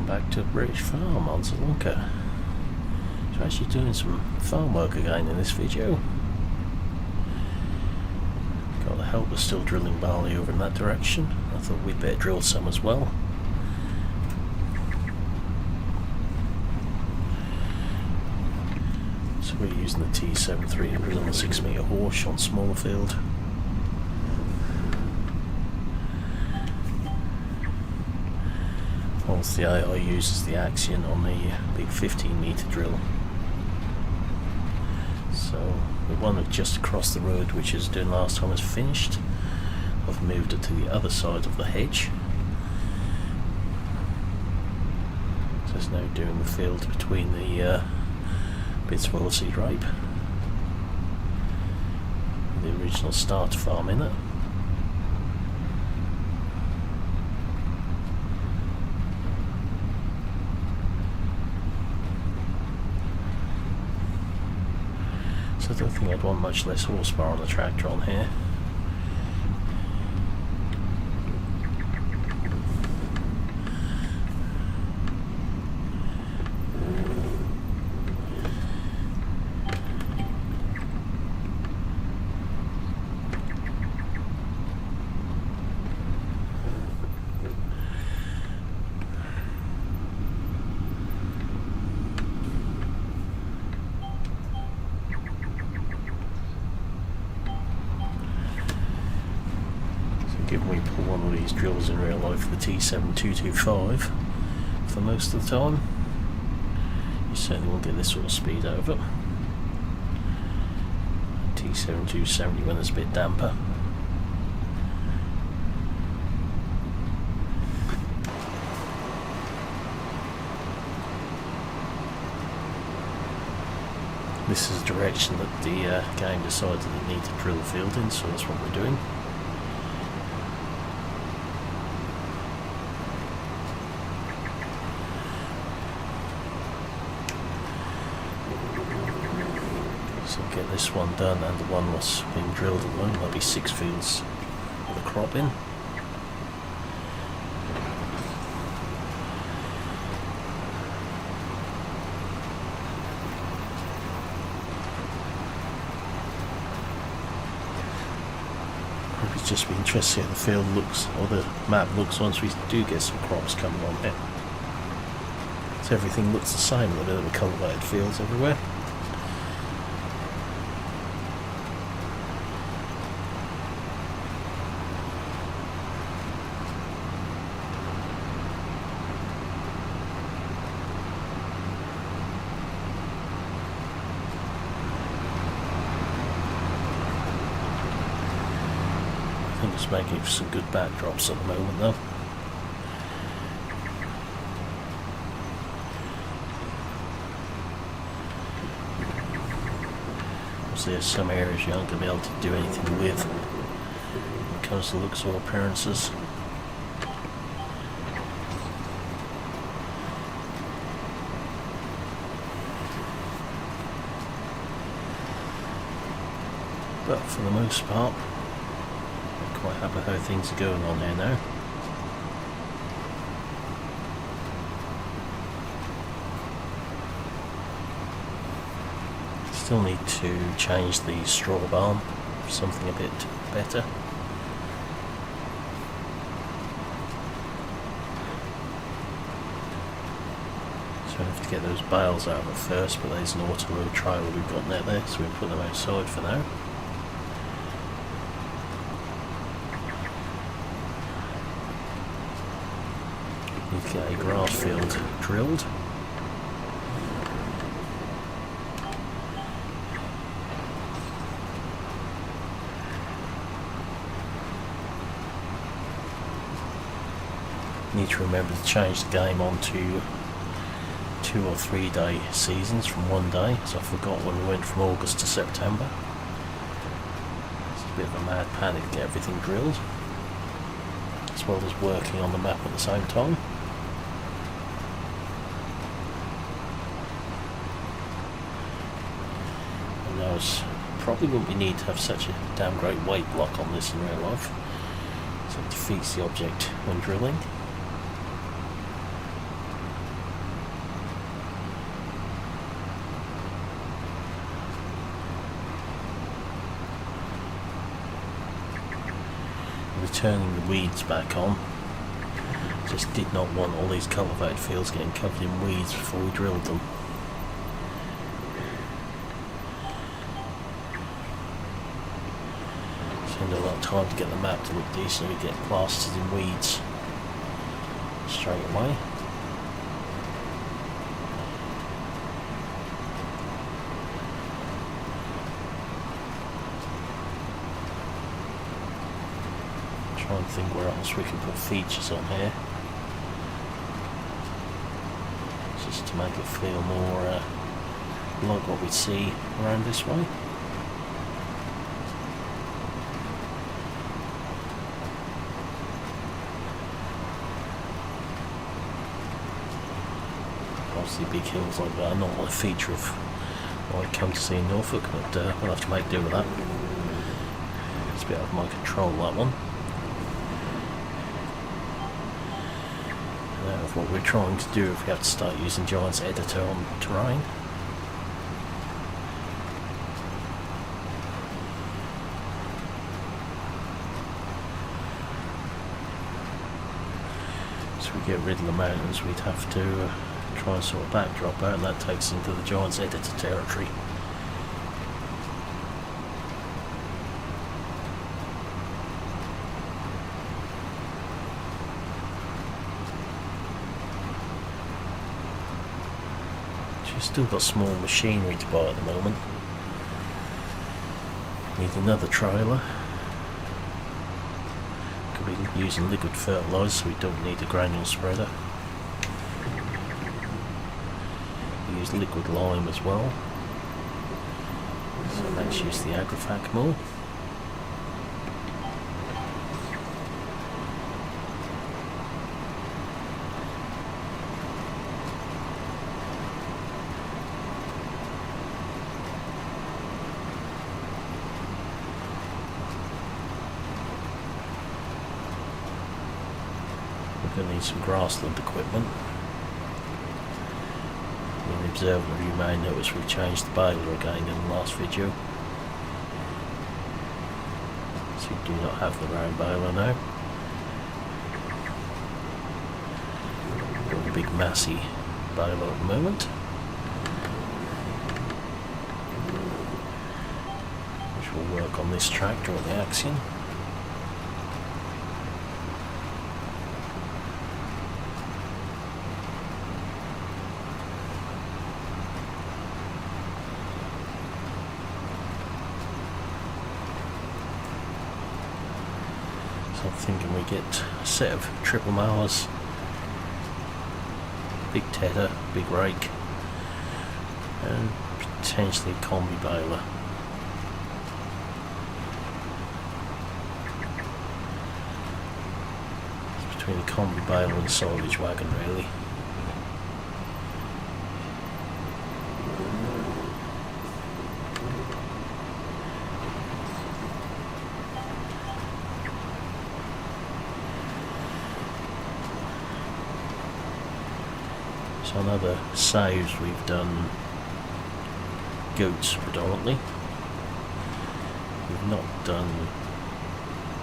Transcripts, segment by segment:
Back to British Farm on Zielonka. So actually doing some farm work again in this video. Got the helper still drilling barley over in that direction. I thought we'd better drill some as well. So we're using the T7300 on a 6 metre horse on smaller field. Whilst the AI uses the Axion on the big 15 metre drill. So the one just across the road, which is doing last time, is finished. I've moved it to the other side of the hedge. So it's now doing the field between the bits of oilseed rape. The original starter farm in it. So I don't think I'd want much less horsepower on the tractor on here. Given we pull one of these drills in real life, the T7225, for most of the time, you certainly won't get this sort of speed out of it. T7270 when it's a bit damper. This is the direction that the game decided they need to drill the field in, so that's what we're doing. So get this one done, and the one that's being drilled at the moment, there'll be 6 fields with a crop in. It's just be interesting how the field looks, or the map looks, once we do get some crops coming on there. So everything looks the same, a bit of the cultivated fields everywhere. I think it's making some good backdrops at the moment though. So there's some areas you aren't going to be able to do anything with when it comes to looks or appearances. But for the most part, quite happy how things are going on here now. Still need to change the straw barn for something a bit better. So I have to get those bales out of it first, but there's an auto load trailer we've got there, so we'll put them outside for now. Need to get a grass field drilled. Need to remember to change the game onto 2 or 3 day seasons from 1 day, so I forgot when we went from August to September. It's a bit of a mad panic to get everything drilled, as well as working on the map at the same time. And I probably wouldn't be need to have such a damn great weight block on this in real life, so it defeats the object when drilling. consider turning the weeds back on. Just did not want all these cultivated fields getting covered in weeds before we drilled them. Spend a lot of time to get the map to look decent, we get plastered in weeds straight away. Try and think where else we can put features on here, just to make it feel more like what we see around this way. Obviously big hills like that are not a feature of what I come to see in Norfolk, but we'll have to make do with that. It's a bit out of my control, that one. Of what we're trying to do if we have to start using Giant's editor on terrain. So we get rid of the mountains, we'd have to try and sort of backdrop out, and that takes into the Giant's editor territory. Still got small machinery to buy at the moment. Need another trailer. Could be using liquid fertiliser, so we don't need a granule spreader. We use liquid lime as well, so let's use the Graphite more. Going to need some grassland equipment. In the observer, you may notice we've changed the baler again in the last video, so we do not have the round baler now. Got a big massy baler at the moment, which will work on this tractor or the Axion. I'm thinking we get a set of triple mowers, big tedder, big rake, and potentially a combi baler. It's between a combi baler and a silage wagon really. So on other saves we've done goats predominantly. We've not done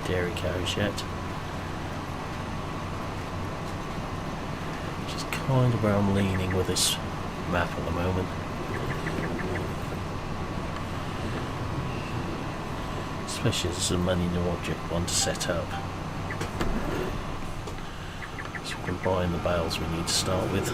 dairy cows yet, which is kind of where I'm leaning with this map at the moment. Especially as a many new object one to set up. So we can buy in the bales we need to start with.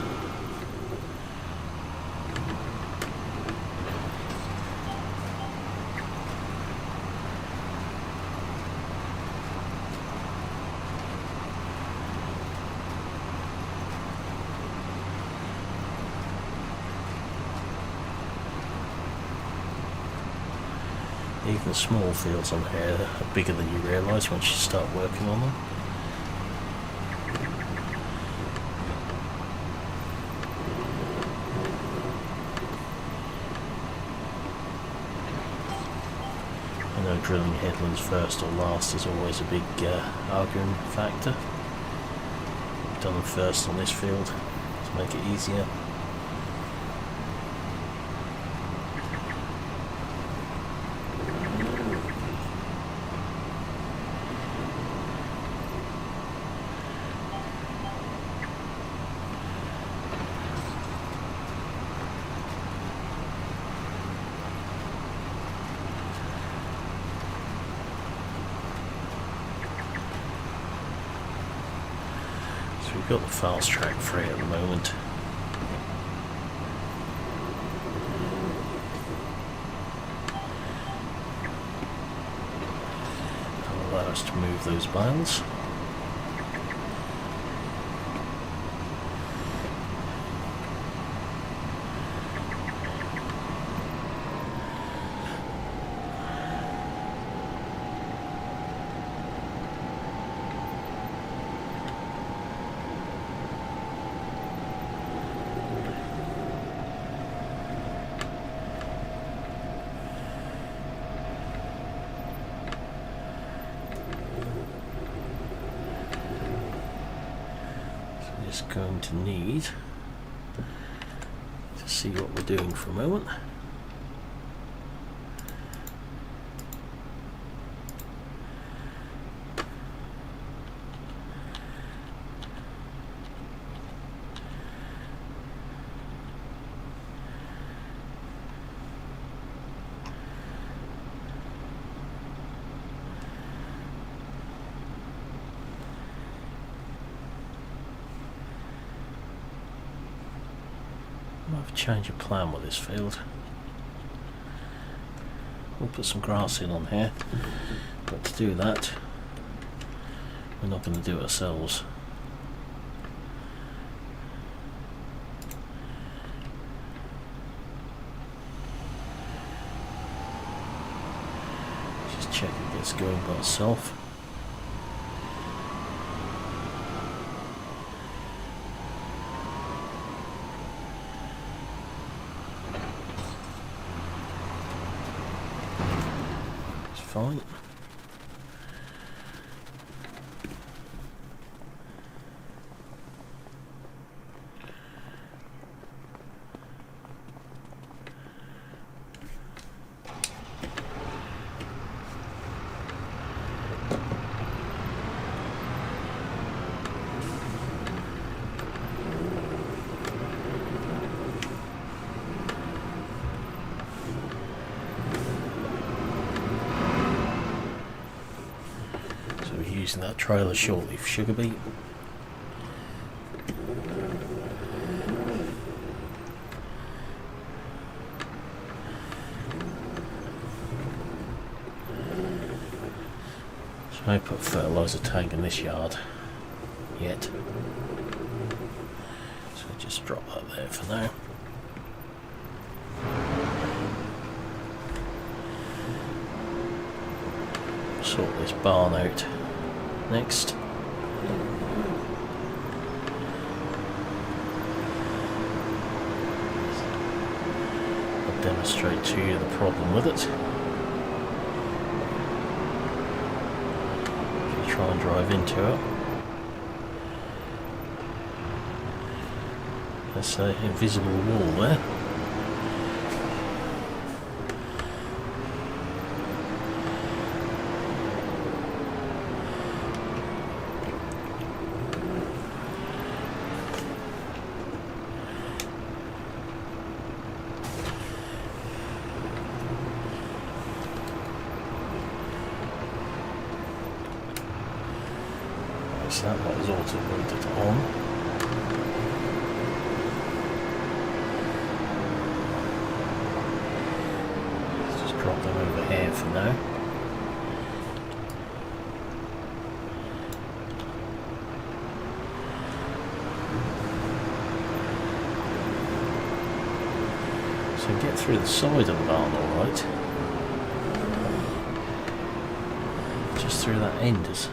Even small fields on here are bigger than you realise once you start working on them. I know drilling headlands first or last is always a big arguing factor. We've done them first on this field to make it easier. So we've got the fast track free at the moment. That'll allow us to move those buttons. Going to need to see what we're doing for a moment. I'll have a change of plan with this field. We'll put some grass in on here, but to do that we're not going to do it ourselves. Just check it gets going by itself. Fine. Using that trailer shortly for sugar beet. So I put a fertiliser tank in this yard yet. So just drop that there for now. Sort this barn out next. I'll demonstrate to you the problem with it. If you try and drive into it, there's an invisible wall there. So that was auto routed on. Let's just drop them over here for now. So get through the side of the barn alright. Just through that end is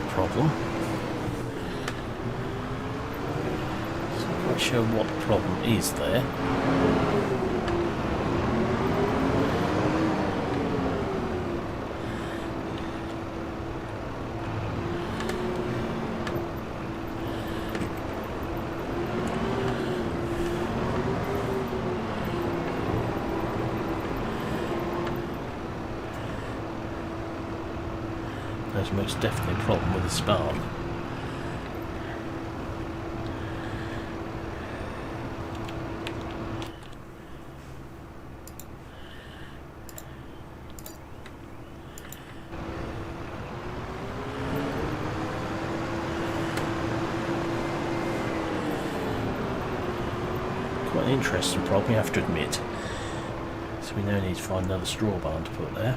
problem. So I'm not sure what the problem is there. There's most definitely a problem with the spark. quite an interesting problem, you have to admit. So we now need to find another straw barn to put there,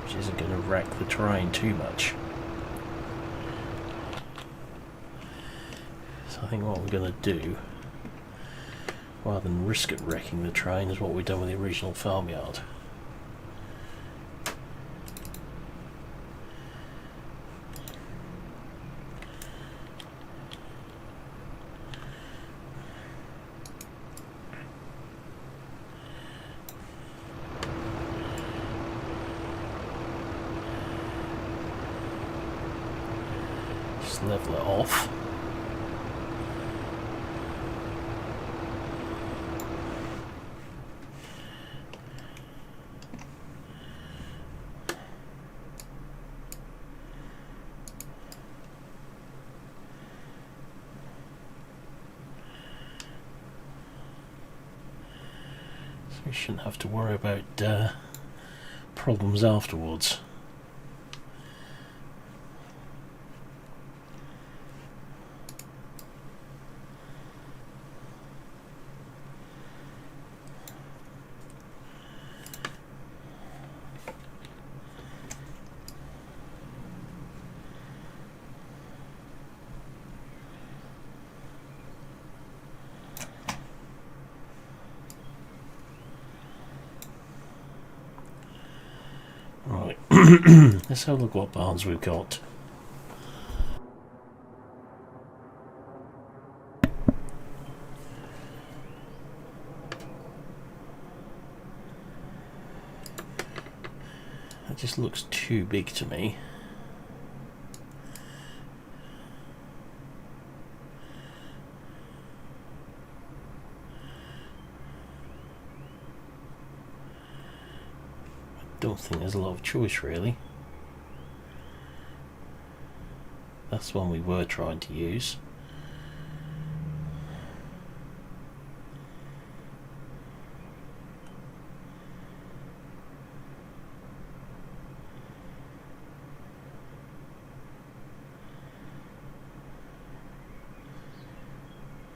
which isn't going to wreck the terrain too much. So I think what we're going to do, rather than risk it wrecking the terrain, is what we've done with the original farmyard. Level it off. So we shouldn't have to worry about problems afterwards. Right, let's have a look what barns we've got. That just looks too big to me. Don't think there's a lot of choice really. That's one we were trying to use.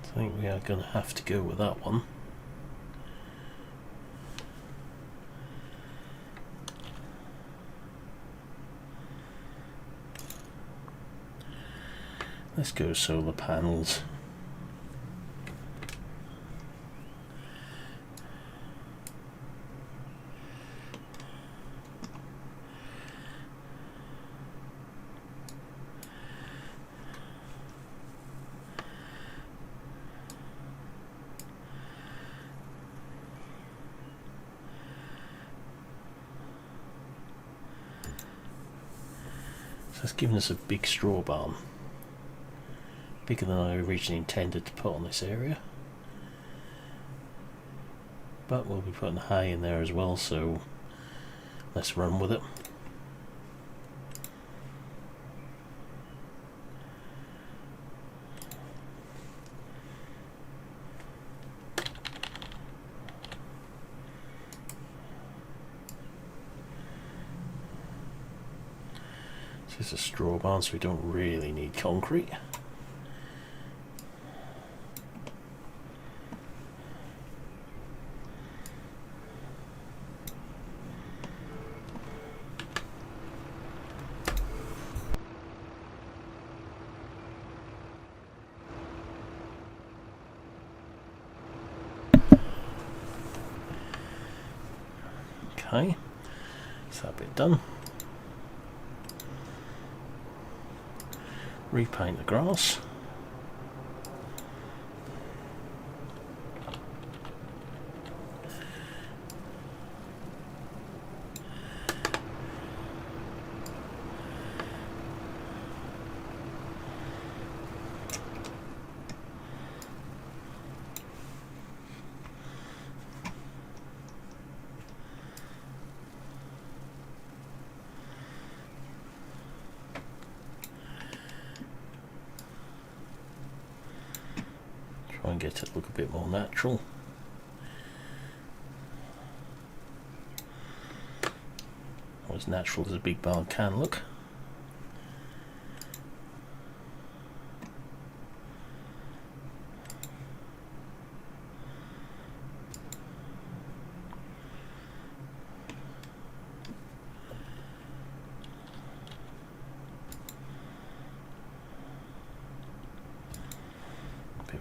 I think we are going to have to go with that one. Let's go solar panels. So it's given us a big straw barn. Bigger than I originally intended to put on this area, but we'll be putting hay in there as well, so let's run with it. So it's a straw barn, so we don't really need concrete. Okay, so that bit done. Repaint the grass. Try and get it to look a bit more natural. Or as natural as a big barn can look.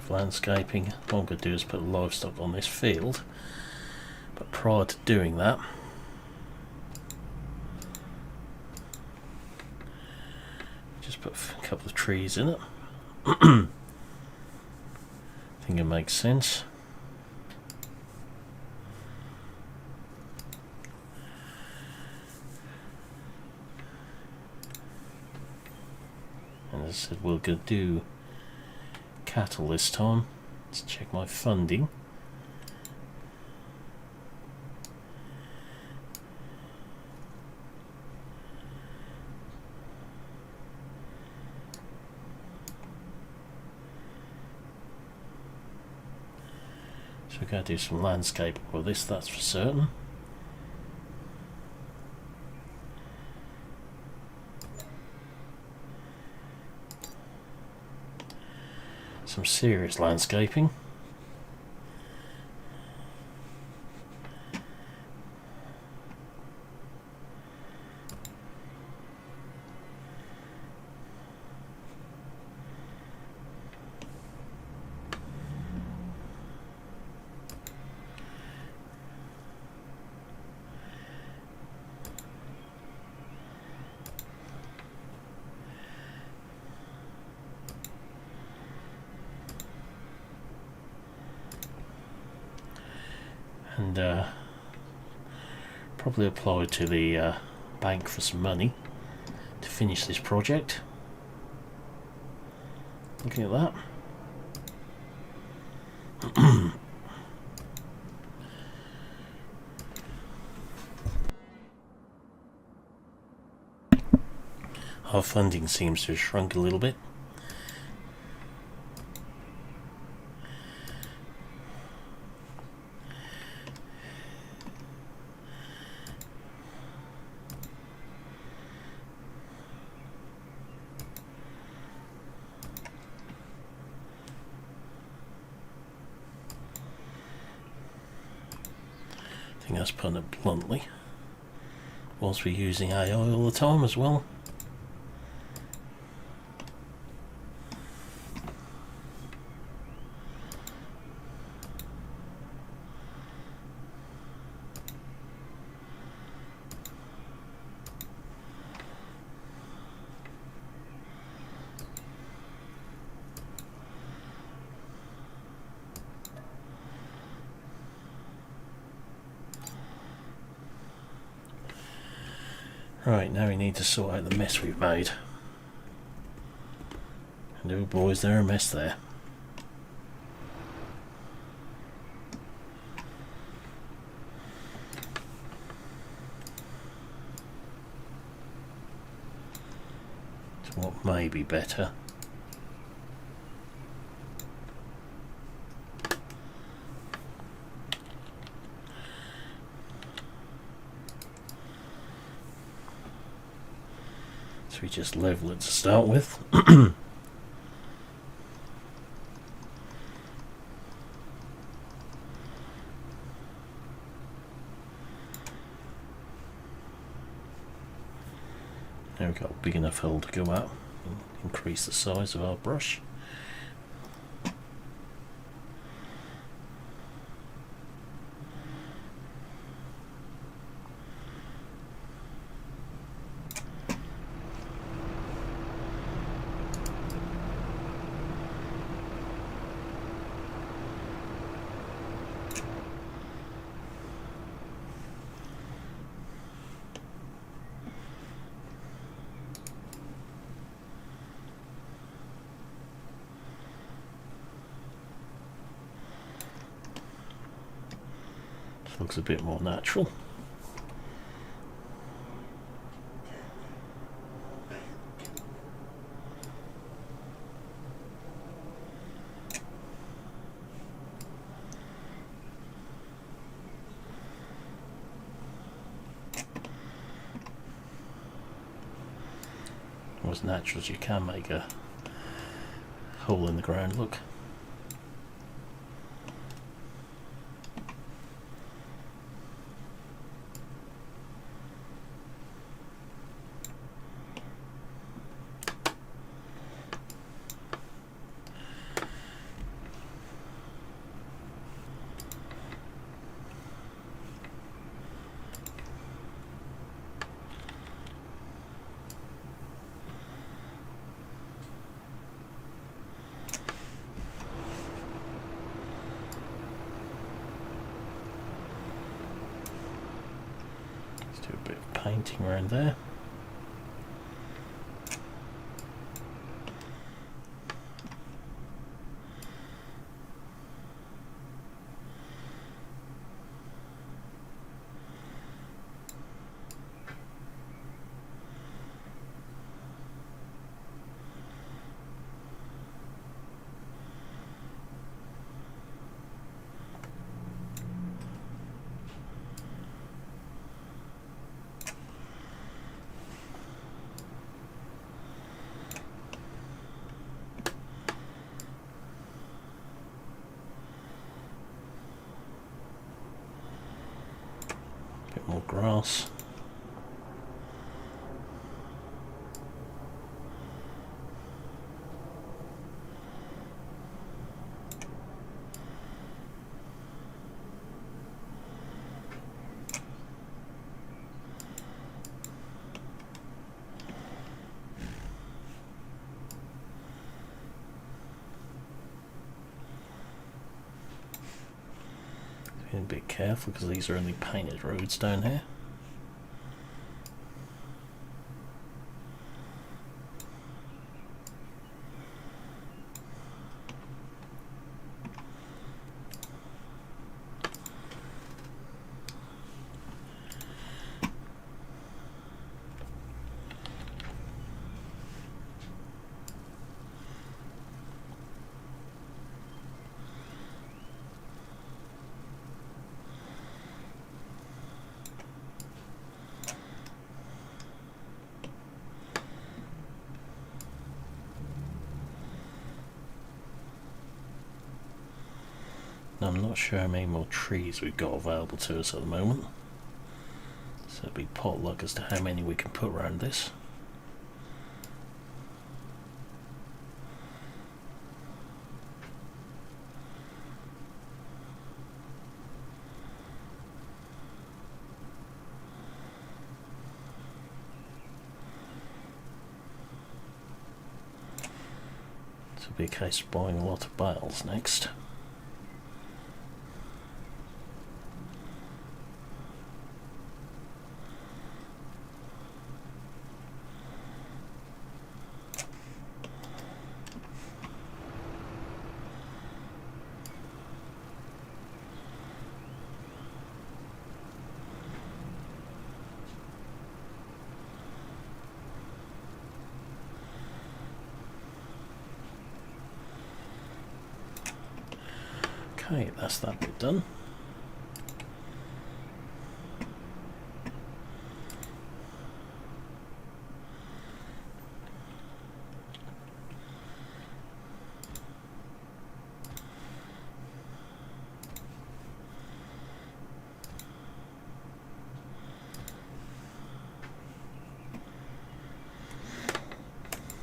with landscaping. What I'm going to do is put livestock on this field, but prior to doing that, just put a couple of trees in it. I think it makes sense. And as I said, we're going to do cattle this time. Let's check my funding. So we're going to do some landscape with this, that's for certain. Some serious landscaping. And probably apply to the bank for some money to finish this project. Looking at that. Our funding seems to have shrunk a little bit. I think that's putting it bluntly, whilst we're using AI all the time as well. Right, now we need to sort out the mess we've made. And oh boys, there's a mess there. So what may be better? We just level it to start with. Now we've got a big enough hole to go up and increase the size of our brush. Looks a bit more natural. Or as natural as you can make a hole in the ground look. painting around there. Bit more grass. Being a bit careful because these are only painted roads down here. I'm not sure how many more trees we've got available to us at the moment, so it'll be potluck as to how many we can put around this. This will be a case of buying a lot of bales next. Okay, that's that bit done.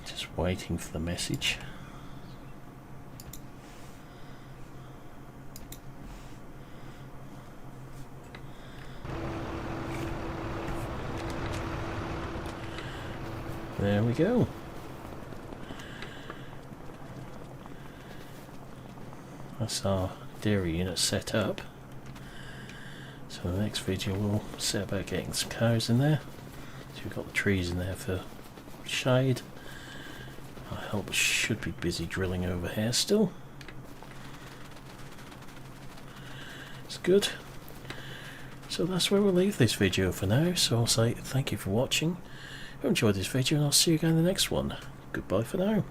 Just waiting for the message. There we go. That's our dairy unit set up. So the next video we'll set about getting some cows in there. So we've got the trees in there for shade. Our helpers should be busy drilling over here still. It's good. So that's where we'll leave this video for now. So I'll say thank you for watching. Hope you enjoyed this video and I'll see you again in the next one. Goodbye for now.